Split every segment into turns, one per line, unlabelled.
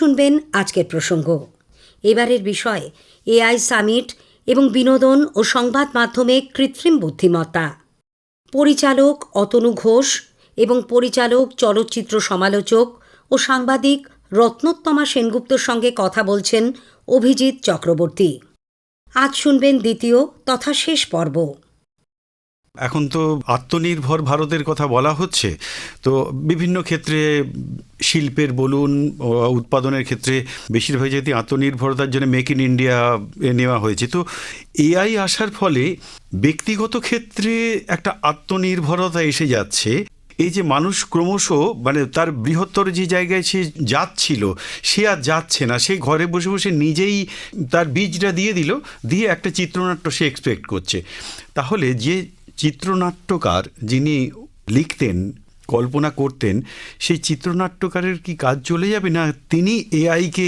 শুনবেন আজকের প্রসঙ্গ। এবারের বিষয় এআই সামিট এবং বিনোদন ও সংবাদ মাধ্যমে কৃত্রিম বুদ্ধিমত্তা। পরিচালক অতনু ঘোষ এবং পরিচালক, চলচ্চিত্র সমালোচক ও সাংবাদিক রত্নোত্তমা সেনগুপ্তর সঙ্গে কথা বলছেন অভিজিৎ চক্রবর্তী। আজ শুনবেন দ্বিতীয় তথা শেষ পর্ব।
এখন তো আত্মনির্ভর ভারতের কথা বলা হচ্ছে, তো বিভিন্ন ক্ষেত্রে শিল্পের বলুন, উৎপাদনের ক্ষেত্রে বেশিরভাগ যদি আত্মনির্ভরতার জন্য মেক ইন ইন্ডিয়া নেওয়া হয়েছে। তো এআই আসার ফলে ব্যক্তিগত ক্ষেত্রে একটা আত্মনির্ভরতা এসে যাচ্ছে। এই যে মানুষ ক্রমশ তার বৃহত্তর যে জায়গায় সে যাচ্ছিল সে আর যাচ্ছে না, সে ঘরে বসে বসে নিজেই তার বীজটা দিয়ে দিল, দিয়ে একটা চিত্রনাট্য সে এক্সপেক্ট করছে। তাহলে যে চিত্রনাট্যকার যিনি লিখতেন, কল্পনা করতেন, সেই চিত্রনাট্যকারের কি কাজ চলে যাবে, না তিনি এআইকে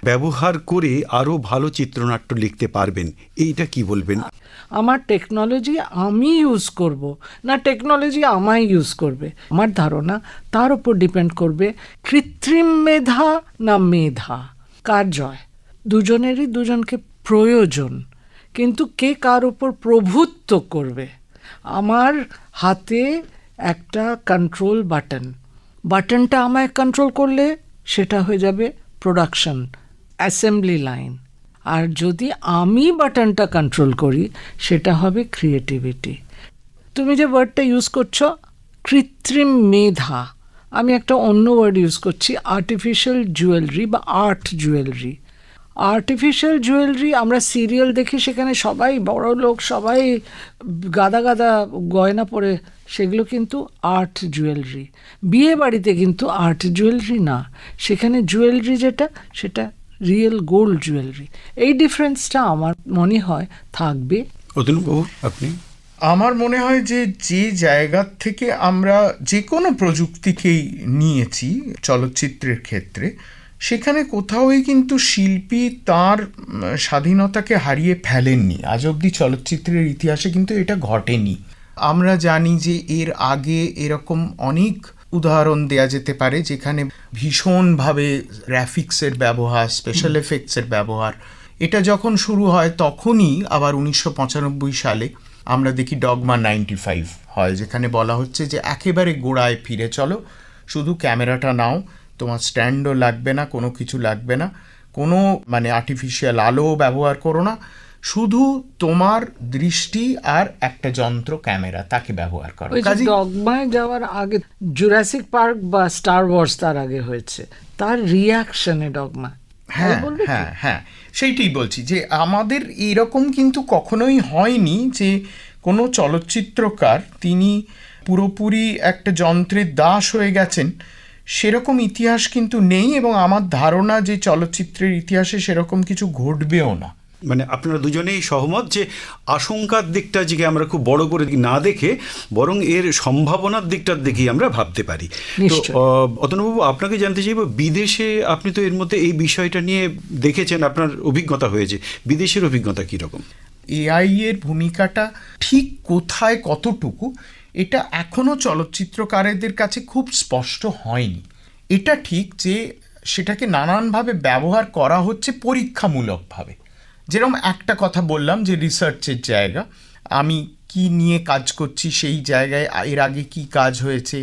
ব্যবহার করে আরও ভালো চিত্রনাট্য লিখতে পারবেন? এইটা কি বলবেন?
আমার টেকনোলজি আমি ইউজ করব না টেকনোলজি আমায় ইউজ করবে, আমার ধারণা তার উপর ডিপেন্ড করবে কৃত্রিম মেধা না মেধা কার জয়। দুজনেরই দুজনকে প্রয়োজন, কিন্তু কে কার উপর প্রভুত্ব করবে। আমার হাতে একটা কন্ট্রোল বাটনটা আমায় কন্ট্রোল করলে সেটা হয়ে যাবে প্রোডাকশন, অ্যাসেম্বলি লাইন। আর যদি আমি বাটনটা কন্ট্রোল করি সেটা হবে ক্রিয়েটিভিটি। তুমি যে ওয়ার্ডটা ইউজ করছো কৃত্রিম মেধা, আমি একটা অন্য ওয়ার্ড ইউজ করছি আর্টিফিশিয়াল জুয়েলারি বা আর্ট জুয়েলারি। আর্টিফিশিয়াল জুয়েলারি আমরা সিরিয়াল দেখি, সেখানে সবাই বড় লোক, সবাই গাদা গাদা গয়না পরে, সেগুলো কিন্তু আর্ট জুয়েলারি। বিয়ে বাড়িতে কিন্তু আর্ট জুয়েলারি না, সেখানে জুয়েলারি যেটা সেটা রিয়েল গোল্ড জুয়েলারি। এই ডিফারেন্সটা আমার মনে হয় থাকবে।
অতনুবাবু, আপনি?
আমার মনে হয় যে যে জায়গা থেকে আমরা যে কোনো প্রযুক্তিকেই নিয়েছি চলচ্চিত্রের ক্ষেত্রে, সেখানে কোথাওই কিন্তু শিল্পী তার স্বাধীনতাকে হারিয়ে ফেলেননি। আজ অবধি চলচ্চিত্রের ইতিহাসে কিন্তু এটা ঘটেনি। আমরা জানি যে এর আগে এরকম অনেক উদাহরণ দেয়া যেতে পারে যেখানে ভীষণভাবে গ্রাফিক্সের ব্যবহার, স্পেশাল এফেক্টসের ব্যবহার, এটা যখন শুরু হয় তখনই আবার 1995 সালে আমরা দেখি ডগমা 95 হয়, যেখানে বলা হচ্ছে যে একেবারে গোড়ায় ফিরে চলো, শুধু ক্যামেরাটা নাও, তোমার স্ট্যান্ডও লাগবে না, কোনো কিছু লাগবে না, কোনো আর্টিফিশিয়াল আলো ব্যবহার করো না, শুধু তোমার দৃষ্টি আর একটা যন্ত্র ক্যামেরা, তাকে ব্যবহার করো।
ডগমায় যাওয়ার আগে জুরাসিক পার্ক বা স্টার ওয়ার্স তার আগে হয়েছে, তার রিয়াকশনে ডগমা।
হ্যাঁ হ্যাঁ হ্যাঁ, সেইটাই বলছি যে আমাদের এরকম কিন্তু কখনোই হয়নি যে কোনো চলচ্চিত্রকার তিনি পুরোপুরি একটা যন্ত্রের দাস হয়ে গেছেন, সেরকম ইতিহাস কিন্তু নেই। এবং আমার ধারণা যে চলচ্চিত্রের ইতিহাসে সেরকম কিছু ঘটবেও না।
আপনারা দুজনেই সহমত যে আশঙ্কার দিকটা যে আমরা খুব বড় করে না দেখে বরং এর সম্ভাবনার দিকটার দিকেই আমরা ভাবতে পারি। তো অতনুবাবু, আপনাকে জানতে চাইব, বিদেশে আপনি তো এর মধ্যে এই বিষয়টা নিয়ে দেখেছেন, আপনার অভিজ্ঞতা হয়েছে, বিদেশের অভিজ্ঞতা কীরকম?
এআই এর ভূমিকাটা ঠিক কোথায় কতটুকু এটা এখনও চলচ্চিত্রকারদের কাছে খুব স্পষ্ট হয়নি। এটা ঠিক যে সেটাকে নানানভাবে ব্যবহার করা হচ্ছে পরীক্ষামূলকভাবে। যেরকম একটা কথা বললাম যে রিসার্চের জায়গা, আমি কি নিয়ে কাজ করছি সেই জায়গায় এর আগে কি কাজ হয়েছে,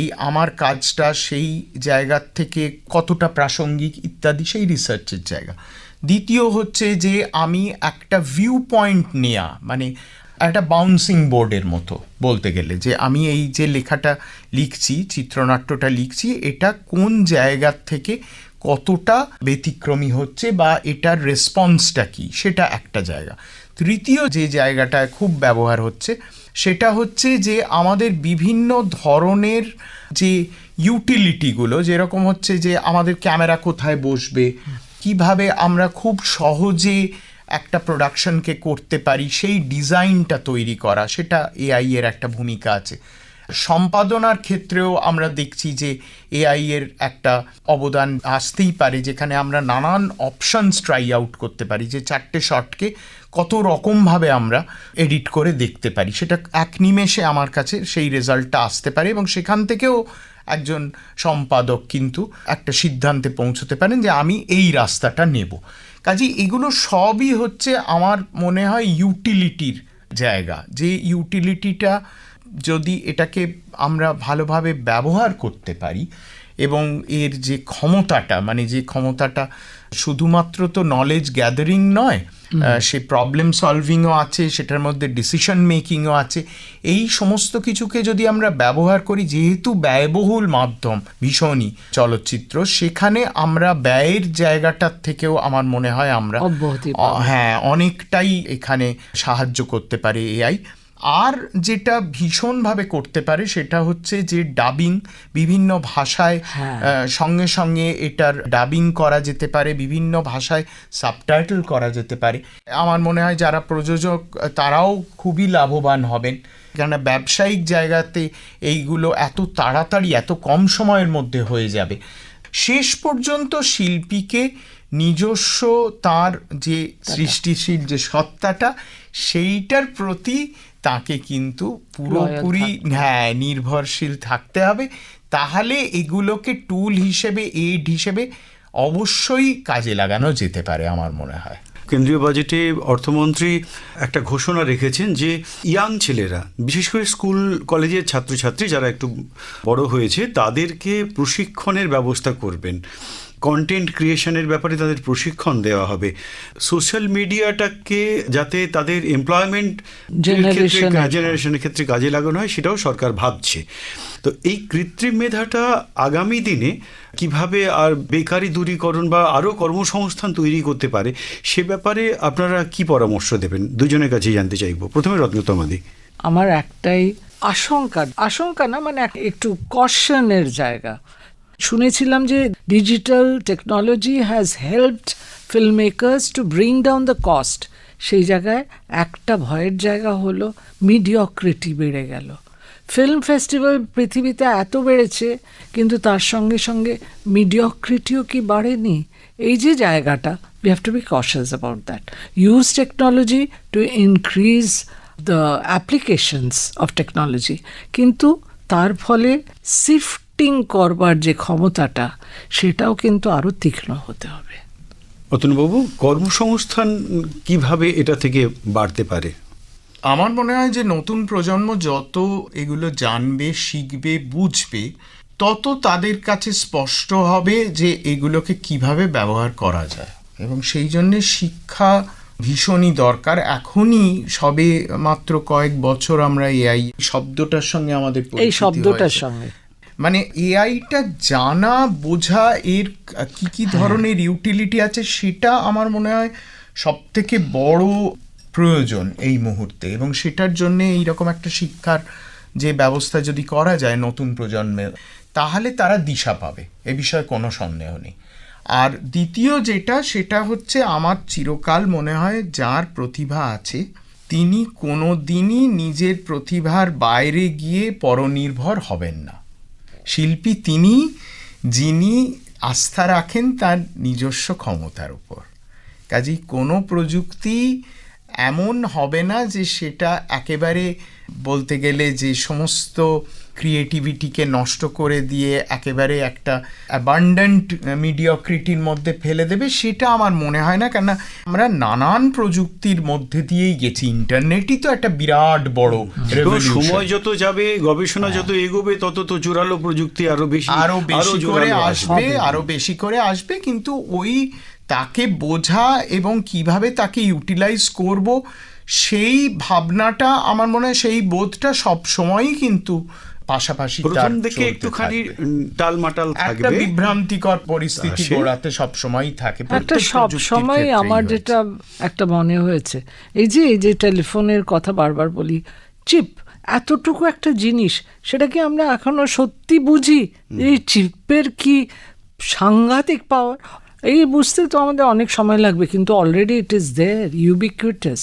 এই আমার কাজটা সেই জায়গার থেকে কতটা প্রাসঙ্গিক ইত্যাদি, সেই রিসার্চের জায়গা। দ্বিতীয় হচ্ছে যে আমি একটা ভিউ পয়েন্ট নেয়া, একটা বাউন্সিং বোর্ডের মতো বলতে গেলে, যে আমি এই যে লেখাটা লিখছি, চিত্রনাট্যটা লিখছি, এটা কোন জায়গার থেকে কতটা ব্যতিক্রমী হচ্ছে বা এটার রেসপন্সটা কি, সেটা একটা জায়গা। তৃতীয় যে জায়গাটায় খুব ব্যবহার হচ্ছে সেটা হচ্ছে যে আমাদের বিভিন্ন ধরনের যে ইউটিলিটিগুলো, যেরকম হচ্ছে যে আমাদের ক্যামেরা কোথায় বসবে, কিভাবে আমরা খুব সহজে একটা প্রোডাকশনকে করতে পারি, সেই ডিজাইনটা তৈরি করা, সেটা এআই এর একটা ভূমিকা আছে। সম্পাদনার ক্ষেত্রেও আমরা দেখছি যে এআই এর একটা অবদান আসতেই পারে, যেখানে আমরা নানান অপশনস ট্রাই আউট করতে পারি, যে 4টে শটকে কত রকমভাবে আমরা এডিট করে দেখতে পারি, সেটা এক নিমেষে আমার কাছে সেই রেজাল্টটা আসতে পারে। এবং সেখান থেকেও একজন সম্পাদক কিন্তু একটা সিদ্ধান্তে পৌঁছতে পারেন যে আমি এই রাস্তাটা নেব। কাজেই এগুলো সবই হচ্ছে আমার মনে হয় ইউটিলিটির জায়গা, যে ইউটিলিটিটা যদি এটাকে আমরা ভালোভাবে ব্যবহার করতে পারি এবং এর যে ক্ষমতাটা, মানে যে ক্ষমতাটা শুধুমাত্র তো নলেজ গ্যাদারিং নয়, সে প্রবলেম সলভিংও আছে, সেটার মধ্যে ডিসিশন মেকিংও আছে, এই সমস্ত কিছুকে যদি আমরা ব্যবহার করি, যেহেতু ব্যয়বহুল মাধ্যম ভীষণই চলচ্চিত্র, সেখানে আমরা ব্যয়ের জায়গাটার থেকেও আমার মনে হয় আমরা হ্যাঁ অনেকটাই এখানে সাহায্য করতে পারে এআই। আর যেটা ভীষণভাবে করতে পারে সেটা হচ্ছে যে ডাবিং, বিভিন্ন ভাষায় সঙ্গে সঙ্গে এটার ডাবিং করা যেতে পারে, বিভিন্ন ভাষায় সাবটাইটেল করা যেতে পারে। আমার মনে হয় যারা প্রযোজক তারাও খুবই লাভবান হবেন, কেননা ব্যবসায়িক জায়গাতে এইগুলো এত তাড়াতাড়ি এত কম সময়ের মধ্যে হয়ে যাবে। শেষ পর্যন্ত শিল্পীকে নিজস্ব তার যে সৃষ্টিশীল যে সত্তাটা, সেইটার প্রতি তাকে কিন্তু পুরোপুরি নির্ভরশীল থাকতে হবে। তাহলে এগুলোকে টুল হিসেবে, এইড হিসেবে অবশ্যই কাজে লাগানো যেতে পারে আমার মনে হয়।
কেন্দ্রীয় বাজেটে অর্থমন্ত্রী একটা ঘোষণা রেখেছেন যে ইয়াং ছেলেরা, বিশেষ করে স্কুল কলেজের ছাত্রছাত্রী যারা একটু বড় হয়েছে, তাদেরকে প্রশিক্ষণের ব্যবস্থা করবেন, কন্টেন্ট ক্রিয়েশনের ব্যাপারে তাদের প্রশিক্ষণ দেওয়া হবে, সোশ্যাল মিডিয়াটাকে যাতে তাদের এমপ্লয়মেন্ট জেনারেশনের ক্ষেত্রে কাজে লাগানো হয় সেটাও সরকার ভাবছে। তো এই কৃত্রিম মেধাটা আগামী দিনে কিভাবে আর বেকারি দূরীকরণ বা আরও কর্মসংস্থান তৈরি করতে পারে, সে ব্যাপারে আপনারা কি পরামর্শ দেবেন? দুজনের কাছেই জানতে চাইব। প্রথমে রত্নতমাদি।
আমার একটাই আশঙ্কা না, মানে একটু কশনের জায়গা। শুনেছিলাম যে digital technology has helped filmmakers to bring down the cost. সেই জায়গায় একটা ভয়ের জায়গা হলো মিডিওক্রিটি বেড়ে গেল। ফিল্ম ফেস্টিভ্যাল পৃথিবীতে এত বেড়েছে, কিন্তু তার সঙ্গে সঙ্গে মিডিওক্রিটিও কি বাড়েনি? এই যে জায়গাটা, we have to be conscious about that. Use technology to increase the applications of technology, কিন্তু তার ফলে সিফটিং করবার যে ক্ষমতাটা, সেটাও কিন্তু আরও তীক্ষ্ণ হতে হবে।
অতনুবাবু, কর্মসংস্থান কিভাবে এটা থেকে বাড়তে পারে?
আমার মনে হয় যে নতুন প্রজন্ম যত এগুলো জানবে, শিখবে, বুঝবে, তত তাদের কাছে স্পষ্ট হবে যে এগুলোকে কিভাবে ব্যবহার করা যায়, এবং সেই জন্যে শিক্ষা ভীষণই দরকার। এখনই সবে মাত্র কয়েক বছর আমরা এআই শব্দটার সঙ্গে আমাদের
এই শব্দটার সঙ্গে,
মানে এআইটা জানা, বোঝা, এর কি কি ধরনের ইউটিলিটি আছে, সেটা আমার মনে হয় সব থেকে বড় প্রয়োজন এই মুহূর্তে। এবং সেটার জন্যে এইরকম একটা শিক্ষার যে ব্যবস্থা যদি করা যায় নতুন প্রজন্মের, তাহলে তারা দিশা পাবে, এ বিষয়ে কোনো সন্দেহ নেই। আর দ্বিতীয় যেটা, সেটা হচ্ছে আমার চিরকাল মনে হয় যার প্রতিভা আছে তিনি কোনো দিনই নিজের প্রতিভার বাইরে গিয়ে পরনির্ভর হবেন না। শিল্পী তিনি যিনি আস্থা রাখেন তার নিজস্ব ক্ষমতার উপর। কাজেই কোনো প্রযুক্তি এমন হবে না যে সেটা একেবারে বলতে গেলে যে সমস্ত ক্রিয়েটিভিটিকে নষ্ট করে দিয়ে একেবারে একটা অ্যাবান্ডেন্ট মিডিওক্রিটির মধ্যে ফেলে দেবে, সেটা আমার মনে হয় না। কেননা আমরা নানান প্রযুক্তির মধ্যে দিয়েই গেছি, ইন্টারনেটই তো একটা বিরাট বড় রেভলিউশন।
সময় যত যাবে, গবেষণা যত এগোবে, তত তো জোরালো প্রযুক্তি আরো বেশি করে আসবে। কিন্তু ওই তাকে বোঝা এবং কিভাবে তাকে ইউটিলাইজ করব, সেই ভাবনাটা আমার মনে হয়, সেই বোধটা সব সময়ই কিন্তু পাশাপাশি প্রথম দিকে একটুখানি টালমাটাল থাকবে,
একটা বিভ্রান্তিকর পরিস্থিতি গোড়াতে সব সময়ই থাকে।
একটা সব সময় আমার যেটা একটা মনে হয়েছে, এই যে টেলিফোনের কথা বারবার বলি, চিপ এতটুকু একটা জিনিস, সেটা কি আমরা এখনো সত্যি বুঝি? এই চিপের কি সাংঘাতিক পাওয়ার, এই বুঝতে তো আমাদের অনেক সময় লাগবে, কিন্তু অলরেডি ইট ইজ দেয়ার, ইউবিকুইটাস।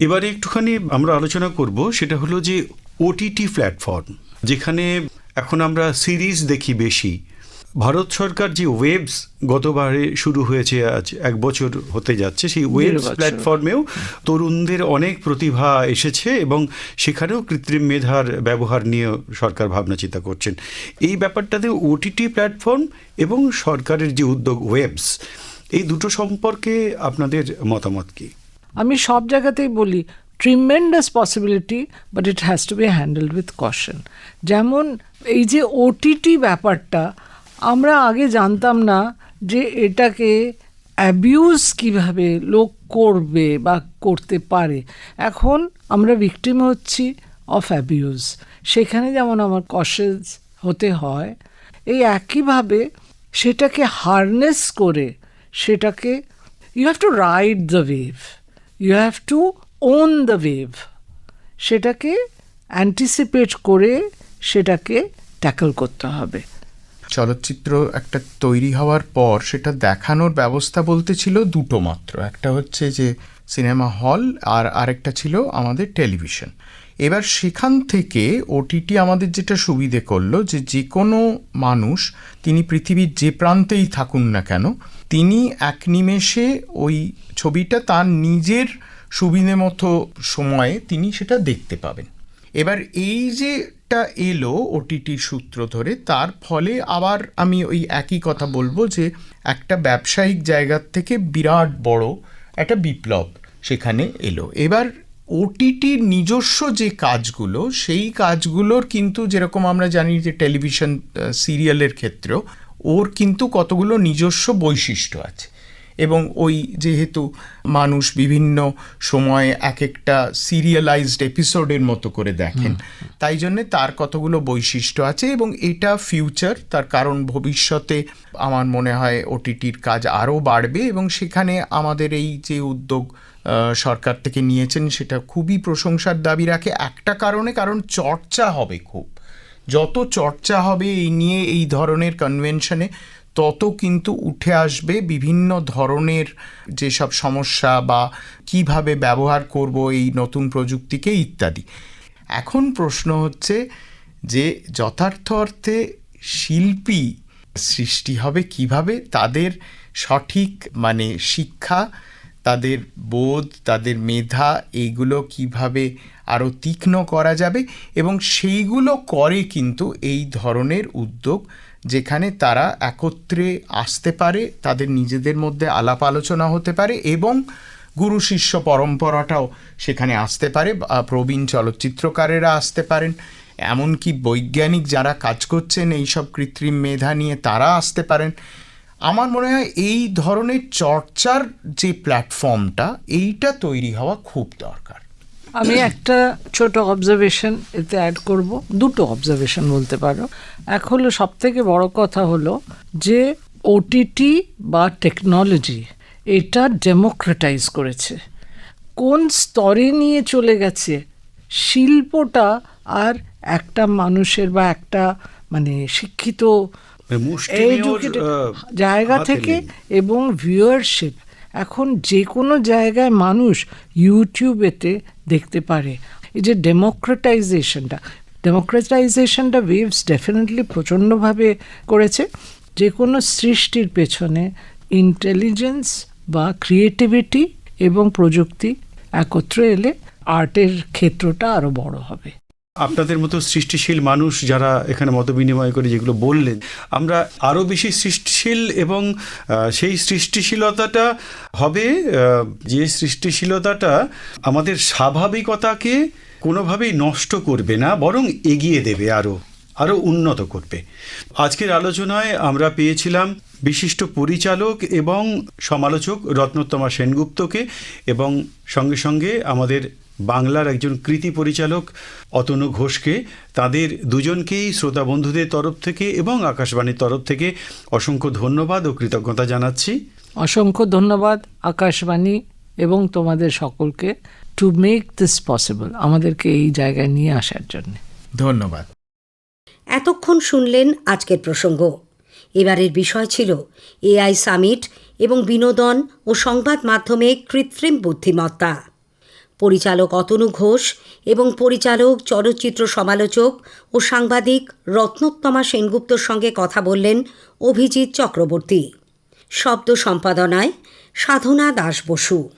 এবারে একটুখানি আমরা আলোচনা করব, সেটা হলো যে ওটিটি প্ল্যাটফর্ম, যেখানে এখন আমরা সিরিজ দেখি বেশি, ভারত সরকার যে ওয়েবস গতবারে শুরু হয়েছে, আজ 1 বছর হতে যাচ্ছে, সেই ওয়েবস
বছর।
প্ল্যাটফর্মেও তরুণদের অনেক প্রতিভা এসেছে এবং সেখানেও কৃত্রিম মেধার ব্যবহার নিয়ে সরকার ভাবনা চিন্তা করছেন। এই ব্যাপারটাতে ওটিটি প্ল্যাটফর্ম এবং সরকারের যে উদ্যোগ ওয়েবস, এই দুটো সম্পর্কে আপনাদের মতামত কি?
আমি সব জায়গাতেই বলি tremendous possibility, but it has to be handled with caution. যেমন এই যে ওটিটি ব্যাপারটা, আমরা আগে জানতাম না যে এটাকে অ্যাবিউজ কিভাবে লোক করবে বা করতে পারে। এখন আমরা ভিকটিম হচ্ছি অফ অ্যাবিউজ, সেখানে যেমন আমার কশেস হতে হয়, এই একইভাবে সেটাকে হারনেস করে সেটাকে you have to ride the wave, you have to own the wave, সেটাকে অ্যান্টিসিপেট করে সেটাকে ট্যাকল করতে হবে।
চলচ্চিত্র একটা তৈরি হওয়ার পর সেটা দেখানোর ব্যবস্থা বলতে ছিল দুটো মাত্র, একটা হচ্ছে যে সিনেমা হল, আর আরেকটা ছিল আমাদের টেলিভিশন। এবার সেখান থেকে ওটিটি আমাদের যেটা সুবিধে করলো যে যে কোনো মানুষ, তিনি পৃথিবীর যে প্রান্তেই থাকুন না কেন, তিনি এক নিমেষে ওই ছবিটা তার নিজের সুবিধে মতো সময়ে তিনি সেটা দেখতে পাবেন। এবার এই যেটা এলো ওটিটির সূত্র ধরে, তার ফলে আবার আমি ওই একই কথা বলবো যে একটা ব্যবসায়িক জায়গার থেকে বিরাট বড় একটা বিপ্লব সেখানে এলো। এবার ওটিটির নিজস্ব যে কাজগুলো, সেই কাজগুলোর কিন্তু যেরকম আমরা জানি যে টেলিভিশন সিরিয়ালের ক্ষেত্রেও ওর কিন্তু কতগুলো নিজস্ব বৈশিষ্ট্য আছে, এবং ওই যেহেতু মানুষ বিভিন্ন সময়ে এক একটা সিরিয়ালাইজড এপিসোডের মতো করে দেখেন, তাই জন্যে তার কতগুলো বৈশিষ্ট্য আছে এবং এটা ফিউচার, তার কারণ ভবিষ্যতে আমার মনে হয় ওটিটির কাজ আরও বাড়বে এবং সেখানে আমাদের এই যে উদ্যোগ সরকার থেকে নিয়েছেন সেটা খুবই প্রশংসার দাবি রাখে। একটা কারণে, কারণ চর্চা হবে খুব, যত চর্চা হবে এই নিয়ে এই ধরনের কনভেনশনে, তত কিন্তু উঠে আসবে বিভিন্ন ধরনের যেসব সমস্যা বা কিভাবে ব্যবহার করব এই নতুন প্রযুক্তিকে ইত্যাদি। এখন প্রশ্ন হচ্ছে যে যথার্থ অর্থে শিল্পী সৃষ্টি হবে কিভাবে, তাদের সঠিক মানে শিক্ষা, তাদের বোধ, তাদের মেধা, এইগুলো কিভাবে আরও তীক্ষ্ণ করা যাবে, এবং সেইগুলো করে কিন্তু এই ধরনের উদ্যোগ, যেখানে তারা একত্রে আসতে পারে, তাদের নিজেদের মধ্যে আলাপ আলোচনা হতে পারে এবং গুরু শিষ্য পরম্পরাটাও সেখানে আসতে পারে। প্রবীণ চলচ্চিত্রকারেরা আসতে পারেন, এমনকি বৈজ্ঞানিক যারা কাজ করছেন এইসব কৃত্রিম মেধা নিয়ে তারা আসতে পারেন। আমার মনে হয় এই ধরনের চর্চার যে প্ল্যাটফর্মটা, এইটা তৈরি হওয়া খুব দরকার।
আমি একটা ছোট অবজারভেশন এতে অ্যাড করব, দুটো অবজারভেশন বলতে পারো। এক হলো, সবথেকে বড় কথা হলো যে ওটিটি বা টেকনোলজি এটা ডেমোক্রেটাইজ করেছে। কোন স্তরে নিয়ে চলে গেছে শিল্পটা, আর একটা মানুষের বা একটা মানে শিক্ষিত educated জায়গা থেকে এবং ভিউয়ারশিপ, এখন যে কোনো জায়গায় মানুষ ইউটিউবেতে দেখতে পারে। এই যে ডেমোক্রেটাইজেশনটা ওয়েভস ডেফিনেটলি প্রচণ্ডভাবে করেছে। যে কোনো সৃষ্টির পেছনে ইন্টেলিজেন্স বা ক্রিয়েটিভিটি এবং প্রযুক্তি একত্রে এলে আর্টের ক্ষেত্রটা আরও বড় হবে।
আপনাদের মতো সৃষ্টিশীল মানুষ যারা এখানে মত বিনিময় করে যেগুলো বললেন, আমরা আরও বেশি সৃষ্টিশীল এবং সেই সৃষ্টিশীলতাটা হবে যে সৃষ্টিশীলতাটা আমাদের স্বাভাবিকতাকে কোনোভাবেই নষ্ট করবে না, বরং এগিয়ে দেবে, আরও উন্নত করবে। আজকের আলোচনায় আমরা পেয়েছিলাম বিশিষ্ট পরিচালক এবং সমালোচক রত্নোত্তমা সেনগুপ্তকে, এবং সঙ্গে সঙ্গে আমাদের বাংলার একজন কৃতি পরিচালক অতনু ঘোষকে। তাদের দুজনকেই শ্রোতা বন্ধুদের তরফ থেকে এবং আকাশবাণীর তরফ থেকে অসংখ্য ধন্যবাদ ও কৃতজ্ঞতা জানাচ্ছি।
অসংখ্য ধন্যবাদ আকাশবাণী এবং তোমাদের সকলকে, টু মেক দিস পসিবল, আমাদেরকে এই জায়গায় নিয়ে আসার জন্য
ধন্যবাদ।
এতক্ষণ শুনলেন আজকের প্রসঙ্গ। এবারের বিষয় ছিল এআই সামিট এবং বিনোদন ও সংবাদ মাধ্যমে কৃত্রিম বুদ্ধিমত্তা। পরিচালক অতনু ঘোষ এবং পরিচালক, চলচ্চিত্র সমালোচক ও সাংবাদিক রত্নোত্তমা সেনগুপ্তর সঙ্গে কথা বললেন অভিজিৎ চক্রবর্তী। শব্দ সম্পাদনায় সাধনা দাস বসু।